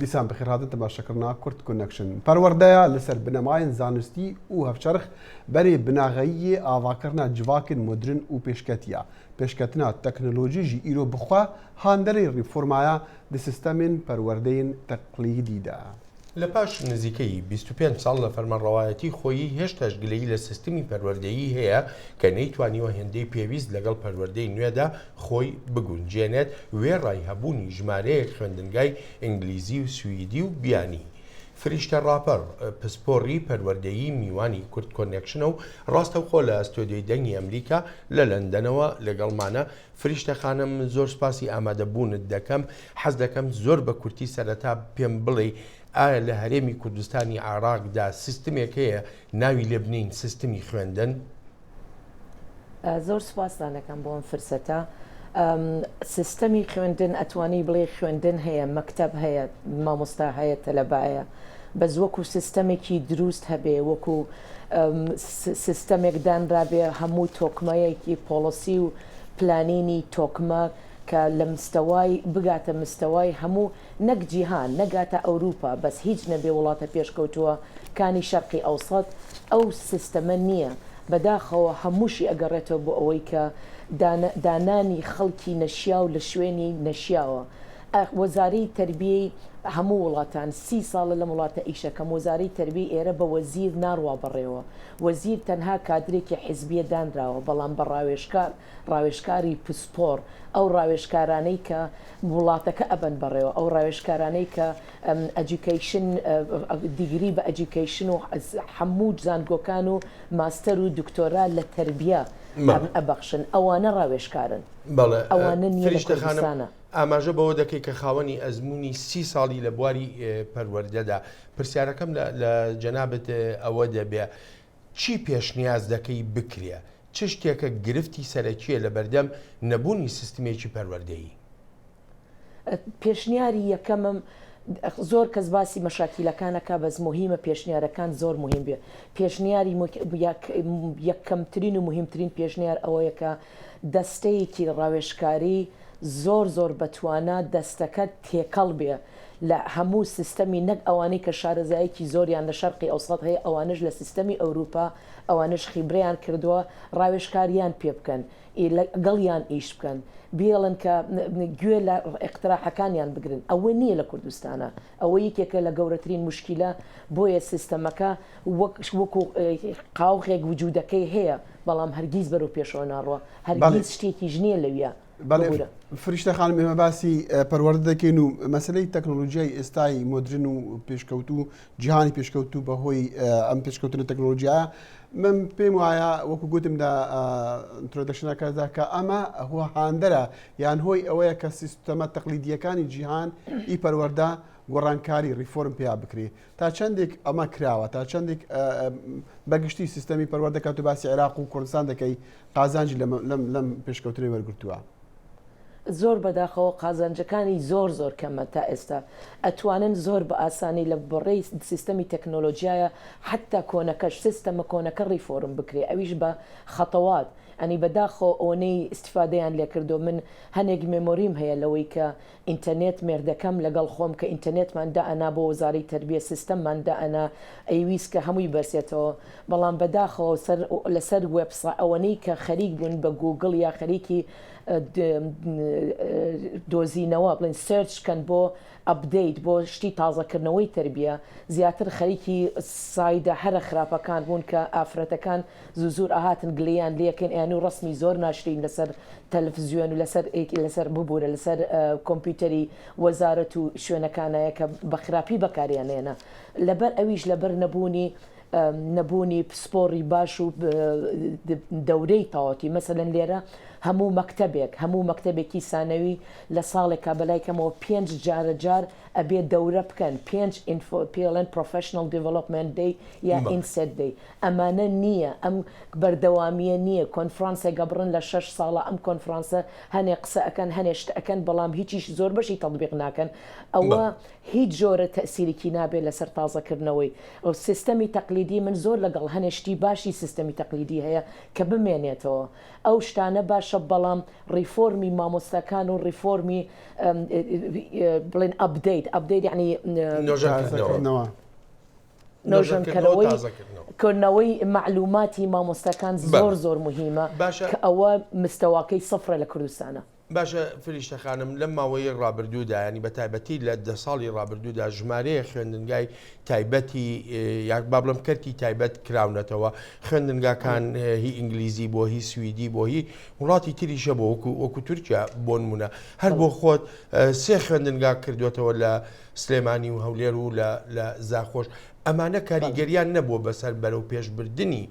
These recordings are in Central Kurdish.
دیسان بخێرهاتن تەماشاکردنا کورد کۆنەکشن پەروەردەیە لەسەر بنەمایên زانستی û hevçerx berê binageyiyê avakirina civakên modern û pêşketiya pêşketina teknolojî jî îro bixwe handerê rîformaya di sistemên perwerdeyên teqlîdî de. لە پاش نزیکەی 25 ساڵ لە فەرمانڕەوایەتی خۆیی هێشتاش گلەیی لە سیستمی پەروەردەیی هەیە کە نەیتوانیوە هێندەی پێویست لەگەڵ پەروەردەی نوێدا خۆی بگونجێنێت وێڕای هەبوونی ژمارەیەک خوێندنگای ئینگلیزی و سویدی و بیانی. فریشتە ڕاپەر پسپۆڕی پەروەردەیی میوانی کورد کۆنێکشنە و ڕاستەوخۆ لە ئەستۆدیۆی دەنگی ئەمریکا لە لەندەنەوە لەگەڵمانە. فریشتە خانم زۆر سپاسی ئامادەبوونت دەکەم. حەز دەکەم زۆر بە کورتی سەرەتا پێم بڵێ ئایا لە هەرێمی کوردستانی عێراقدا سیستمێک هەیە ناوی لێ بنین سیستمی خوێندن؟ زۆر سپاسدانەکەم بۆ ئەم فرسەتە. سیستەمی خوێندن ئەتوانی بڵێ خوێندن هەیە، مەکتەب هەیە، مامۆستا هەیە، تەلەبایە، بەس وەکو سیستەمێکی دروست هەبێ، وەکو سیستەمێک دانرابێ هەموو تۆکمەیەکی پۆڵسی و پلانینی تۆکمە کە لە مستەوای بگاتە مستەوای هەموو نەک جیهان نەگاتە ئەوروپا بەس هیچ نەبێ وڵاتە پێشکەوتووە کانی شەرقی ئەوسەد ئەو سیستەمە نییە. بەداخەوە هەمووشی ئەگەڕێتەوە بۆ ئەوەی کە دانانی خەڵکی نەشیا و لە شوێنی نەشیاوە. وەزارەی تەربیەی هەموو وڵاتان 30 ساڵە لەم وڵاتە ئیشەکەم وەزارەی تەربیە ئێرە بە وەزیر ناڕوا بڕێەوە. وەزیر تەنها کادرێکی حیزبیە دانراوە، بەڵام بە ڕاوێژکاری پسپۆر ئەو ڕاوێژکارانەی کە وڵاتەکە ئەبەن بڕێەوە، ئەو ڕاوێژکارانەی کە ئەجوکیشن دیگری بە ئەجوکیشن و هەموو زانکۆکان و ماستەر و دکتۆرا لە تەربیە ئەبەخشن ئەوانە ڕاوێژکارن. ئەوانە نیە لە کوردستانە. ئاماژە بەوە دەکەی کە خاوەنی ئەزمموی 30 ساڵی لە بواری پەروەردەدا پرسیارەکەم لە جەنابەت ئەوە دەبێ چی پێشنیاز دەکەی بکرێ؟ چ شتێکە گرفتی سەرەکیە لە بەردەم نەبوونی سیستمێکی پەروەردەیی؟ پێشنیاری یەکەمم زۆر کەس باسی مەشاکیلەکانەکە بەس مهمە پێشنیارەکان زۆر مهم بێ. پێشنیاری یەکەمترین و مهمترین پێشنیار ئەوەیە کە دەستەیەکی ڕاوێژکاری زۆر بەتوانە دەستەکە تێکەڵ بێ لە هەموو سیستەمی نەک ئەوانەی کە شارەزایەکی زۆریان لە شەرقی ئەوسەد هەیە ئەوانش لە سیستەمی ئەوروپا ئەوانش خیبریان کردووە ڕاوێژکاریان پێ بکەن گەڵیان ئیش بکەن بێڵن کە گوێ لە اقتراحەکانیان بگرن. ئەوە نییە لە کوردستانە، ئەوە یەکێکە لە گەورەترین مشکیلە بۆیە سیستەمەکە وەکو قاوغێک وجودەکەی هەیە بەڵام هەرگیز بەرەو پێشەوە ناڕوە، هەرگیز شتێکی ژنیە لەویە. فریشتە خانم ئێمە باسی پەروەردە دەکەین و مەسلەی تەکنۆلۆژیای ئێستای مۆدرن و پێشکەوت و جیهانی پێشکەوت و بەهۆی ئەم پێشکەوتنە تەکنۆلۆژیایە من پێم وایە وەکو گوتمدا ئینترۆدەکشنەکەدا کە ئەمە هو هاندەرە یان هۆی ئەوەیە کە سیستەمە تەقلیدیەکانی جیهان ئی پەروەردە گۆڕانکاری ریفۆرم پێیا بکرێ تا چەندێک ئەمە کراوە تا چەندێک بەگشتی سیستەمی پەروەردەکات و باسی عێراق و کوردستان دەکەی قازانجی لەم پێشکەوتنی وەرگرتووە. زۆر بەداخەوە قازانجەکانی زۆر کەمە تا ئێستا ئەتوانن زۆر بە ئاسانی لە بڕێی سیستەمی تەکنۆلۆژیایە حتا کۆنەکەش سیستەمە کۆنەکە ڕیفۆرم بکرێ ئەویش بە خەتەوات ئەنی بەداخۆ ئەوەی ئیسیفادەیان لێ کردو. من هەنێک مێمۆریم هەیە لەوەی کە ئینتەرنێت مێردەکەم لەگەڵ خۆم کە ئینتەرنێتماندا ئەنا بۆ وەزارەی تەربیە سیستەمماندا ئەنا ئەیویست کە هەمووی بەرسێتەوە بەڵام بەداخەوە لەسەر وێبسا ئەوەنەی کە خەریک بوون بە گوگڵ یا خەریکی دۆزینەوە بڵین سرچکەن بۆ ئەپدەیت بۆ شتی تازەکردنەوەی تربیە زیاتر خەریکی سایدە هەرە خراپەکان بوون کە ئافرەتەکان زوزور ئاهاتن گلیان لەکەن ئەیان و ڕسمی زۆر ناشرین لەسەر تەلەڤیزیۆن و لەسەر ببوورە لەسەر کۆمپیوتەری وەزارەت و شوێنەکانایە کە بە خراپی بەکاریانێنە لەبەر ئەویش لەبەر نەبوونی پسپۆڕی باش و دەورەی تاواتی مەسەلەن لێرە هەموو مەکتەبێکی سانەوی لە ساڵێکا بەلایکەمەوە 5 جار ئەبێ دەورە بکەن 5 پێڵەن پرۆفشنال دیڤلۆپمنت دەی یا ئینسەت دەی ئەمانە نییە ئەم بەردەوامیە نییە کۆنفرانسێک گەبڕن لە 6 ساڵە ئەم کۆنفرانسە هەنێ قسە ئەەکەن هەنێشت ئەەکەن بەڵام هیچیش زۆر بەشی تەطبیق ناکەن ئەوە هیچ جۆرە تەسیرێکی نابێت لەسەر تازەکردنەوەی ئەو سیستەمی تەقلیدی من زۆر لەگەڵ هەنێشتی باشی سیستەمی تەقلیدی هەیە کە بمێنێتەوە ئەو شتانە باش باشە بەڵام ڕیفۆرمی مامۆستاکان و ڕیفۆرمی بڵێن ئەبدەیت یعنی نۆژەنکەرەوەی کردنەوەی معلوماتی مامۆستاکان زۆر مهمە کە ئەوە مستەواکەی سەفرە لە کوردستانە. باشە فریشتەخانم لەم ماوەی ڕابردوودا ینی بە تایبەتی لە 10 ساڵی ڕابردوودا ژمارەیە خوێندنگای تایبەتی یاک با بڵم کەرتی تایبەت کراونەتەوە خوێندنگاکان هی ئینگلیزی بۆ هی سویدی بۆ هی وڵاتی تریشە بۆ وەکو تورکیا بۆ نمونە هەر بۆ خۆت 3 خوێندنگا کردوێتەوە لە سلێمانی و هەولێر و لە زاخۆش ئەمانە کاریگەریان نەبووە بەسەر بەرەو پێشبردننی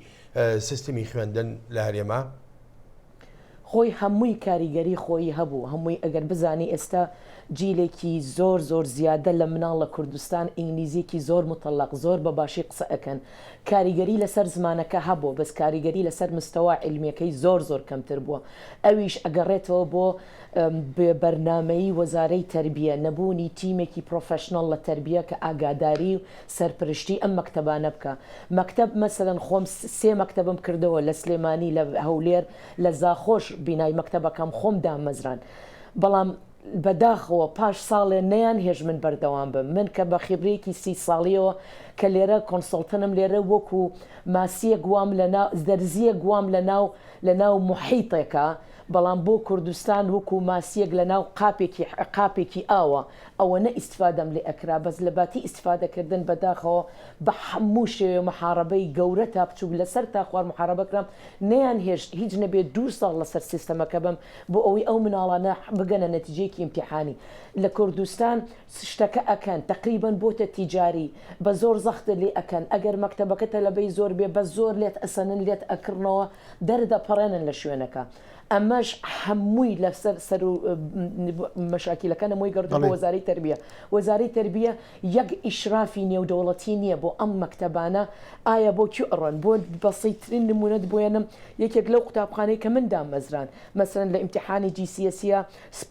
سیستمی خوێندن لە هەرێما. خۆی هەمووی کاریگەری خۆی هەبوو هەمووی ئەگەر بزانی ئێستا جیلێکی زۆر زیادە لە مناڵ لە کوردستان ئینگلیزیەکی زۆر متەڵق زۆر بە باشی قسە ئەەکەن کاریگەری لەسەر زمانەکە هەبوو بەس کاریگەری لەسەر مستەوا علمیەکەی زۆر کەمتر بووە ئەویش ئەگەڕێتەوە بۆ بەرنامەی وەزارەی تربیە نەبوونی تیمێکی پرۆفشنڵ لە تربیە کە ئاگاداری و سەرپرشتی ئەم مەکتەبانە بکە مەکتەب مەسەرەن خۆم 3 مەکتەبم کردەوە لە سلێمانی لە هەولێر لە زاخۆش بینای مەکتەبەکەم خۆم دامەزران بەڵام بەداخەوە پاش ساڵێ نەیان هێژ من بەردەوام بم من کە بە خبرەیەکی 30 ساڵیەوە کە لێرە کۆنسڵتنم لێرە وەکو ماسیە گوام دەرزیە گوام لە ناو محیطێکە بەڵام بۆ کوردستان وەکو ماسیەک لە ناو قاپێکی ئاوە ئەوە نە ئیسفادەم لێ ئەکرا بەس لە باتی ئیسفادەکردن بەداخەوە بە هەموو شێوێ محارەبەی گەورە تا بچوو لەسەر تا خوار محارەبەکرام نەیان هێشت هیچ نەبێت 2 ساڵ لەسەر سیستەمەکە بم بۆ ئەوەی ئەو مناڵانە بگەنە نەتیجەیەکی ئیمتیحانی لە کوردستان شتەکە ئەکەن تقریبان بۆتە تیجاری بە زۆر زەختە لێ ئەکەن ئەگەر مەکتەبەکەتە لەبەی زۆر بێ بە زۆر لێت ئەسەنن لێت ئەکردنەوە دەردەپەڕێنن لە شوێنەکە ئەمەش هەمووی لەسەر سەر و مەشاکیلەکان هەمووی گەڕێتە بۆ وەزارەی تربیە وەزارەی تربیە یەک ئیشرافی نێودەوڵەتی نییە بۆ ئەم مەکتەبانە ئایا بۆ کوێ ئەڕۆن بۆ بەسیترین نمونەت بۆێنم یەکێک لەو قوتابخانەی کە من دامەزران مەسەرەن لە ئیمتیحانی GCSE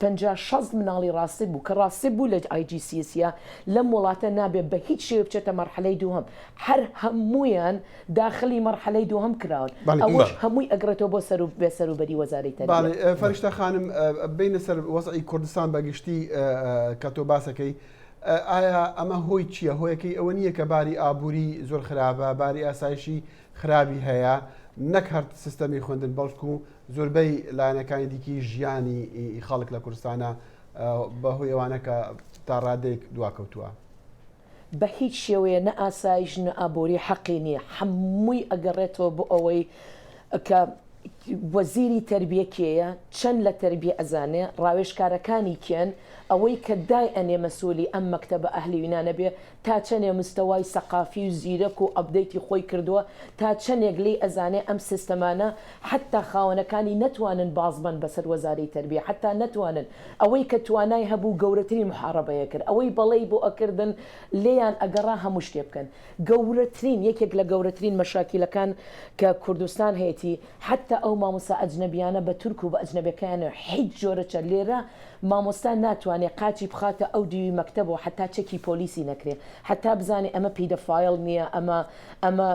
50-60 مناڵی ڕاستی بوو کە ڕاستی بوو لە IGCSE لەم وڵاتە نابێت بە هیچ شێوە بچێتە مەرحەلەی دووهەم هەر هەمویان داخلی مەرحەلەی دووهەم کراون ئەوەش هەمووی ئەگرێتەوە بۆ سەروبەری وەزارەی فەریشتە خانم بینە سەر وەزعی کوردستان بەگشتی کە تۆ باسەکەی ئایا ئەمە هۆی چییە هۆیەکەی ئەوە نییە کە باری ئابووری زۆر خراپە باری ئاسایشی خراپی هەیە نەک هەر سیستەمی خوێندن بەڵکو زۆربەی لایەنەکانی دیکی ژیانی خەڵک لە کوردستانە بەهۆی ئەوانەکە تا ڕادێک دواکەوتووە بە هیچ شێوەیە نە ئاسایش نە ئابووری حەقی نییە هەمووی ئەگەڕێتەوە بۆ ئەوەی کە وەزیری تربیە کێیە چەند لە تربیە ئەزانێ ڕاوێژکارەکانی کێن ئەوەی کە دای ئەنێ مەسئولی ئەم مەکتەبە ئەهلی یونانە بێ تا چەندێ مستەوای سەقافی و زیرەک و ئەبدەیتی خۆی کردووە تا چەندێک لی ئەزانێ ئەم سیستەمانە حتا خاوەنەکانی نەتوانن بازبن بەسەر وەزارەی تربیە حتا نەتوانن ئەوەی کە توانای هەبوو گەورەترین محارەبەیە کرد ئەوەی بەڵێی بۆ ئەکردن لێیان ئەگەڕا هەموو شتێ بکەن گەورەترین یەکێک لە گەورەترین مەشاکیلەکان کە کوردستان هەیەی حتا ئەو مامۆستا ئەجنەبیانە بە تورک و بە ئەجنەبەکانە هیچ جۆرەچە لێرە مامۆستا ناتوانێت قاچی بخاتە ئەو دیوی مەکتەبەوە حتا چەکی پۆلیسی نەکرێ حتا بزانێ ئەمە پیدەفایل نییە ئەمە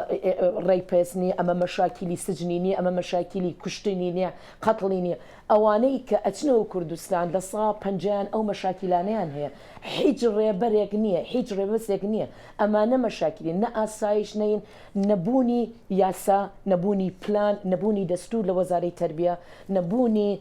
ڕێیپێس نییە ئەمە مەشاکیلی سجنی نییە ئەمە مەشاکیلی کوشتنی نییە قەتڵی نییە ئەوانەی کە ئەچنەوە کوردستان لە سا پەنجیان ئەو مەشاکیلانیان هەیە هیچ ڕێبەرێک نییە هیچ ڕێبەسێک نییە ئەمانە مەشاکیلی نە ئاسایش نین نەبوونی یاسا نەبوونی پلان نەبوونی دەستور لە وەزارەی تربیە نەبوونی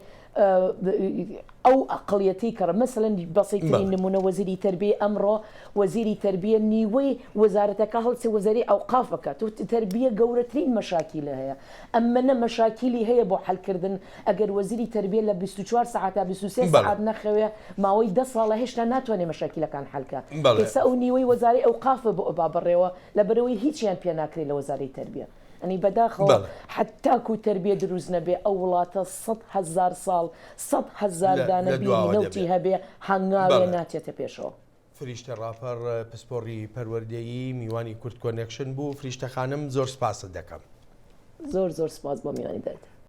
ئەو ئەقڵیەتی کە مەسەلەن بەسیترین نمونە وەزیری تربیە ئەمڕۆ وەزیری تربیە نیوەی وەزارەتەکە هەڵچی وەزەری ئەوقاف بکات و تربیە گەورەترین مەشاکیلە هەیە ئەمەنە مەشاکیلی هەیە بۆ حەلکردن ئەگەر وەزیری تربیە لە 24 ساعت تا 23 ساعت نەخەوێ ماوەی 10 ساڵە هێشتا ناتوانێت مەشاکیلەکان حەلکات ئێستا ئەو نیوەی وەزاری ئەوقافە بۆ ئەبابڕێەوە لەبەرەوەی هیچیان پێ ناکرێت لە وەزارەی تربیە ئەنی بەداخەوە حتاکو تربیە دروست نەبێ ئەو وڵاتە 100,000 ساڵ 100,000 دانە بینی نەوتی هەبێ هەنگاوێ ناتێتە پێشەوە فریشتە ڕاپەر پسپۆڕی پەروەردەیی میوانی کورد کۆنێکشن بوو فریشتە خانم زۆر سپاست دەکەم زۆر سپاس بۆ میوانی دەرێت